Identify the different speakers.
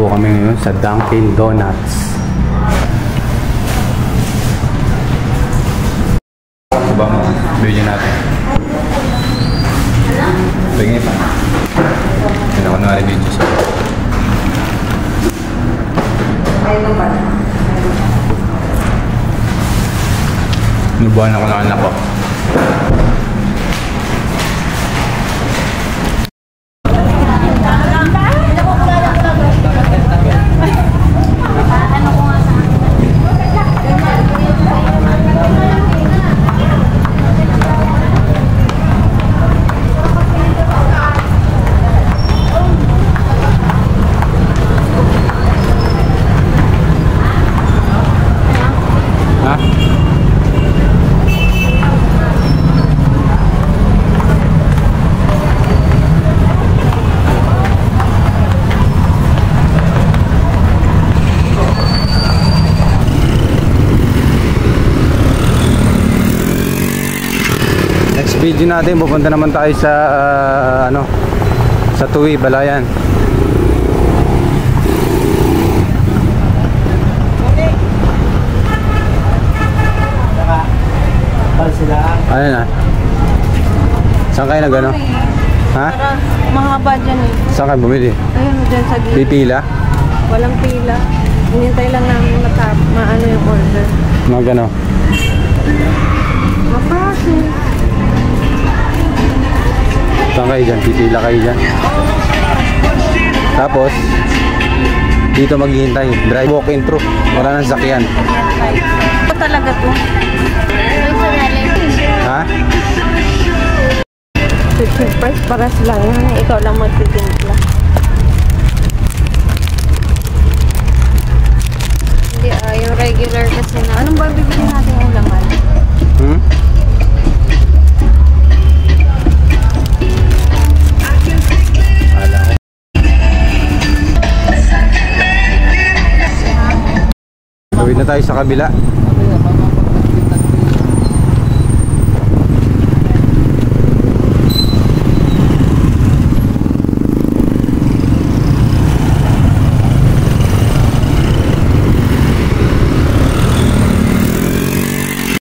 Speaker 1: po kami ngayon sa Dunkin Donuts. Diba mo? Video natin. Pagin pa. Hindi ako na video sa nubuhan ako ng anak ko. Video natin, pupunta naman tayo sa sa Tuwi, Balayan. Ano na? Saan kayo nag-ano? Ha?
Speaker 2: Mahaba dyan eh.
Speaker 1: Saan kayo bumili?
Speaker 2: Ayun, dyan sa gilid.
Speaker 1: Pipila?
Speaker 2: Walang pila. Hinintay lang namin maano yung order.
Speaker 1: Mga gano?
Speaker 2: Mapasi.
Speaker 1: Saan kayo dyan? Pipila kayo dyan. Tapos dito maghihintay. Drive walk-in through. Wala nang sakyan.
Speaker 2: Ito talaga to.
Speaker 1: Ha?
Speaker 2: Fixed price para sila yan. Ikaw lang magtitimpla. Hindi yung regular kasi na. Anong ba bibili natin yung laman?
Speaker 1: Gawin na tayo sa kabila.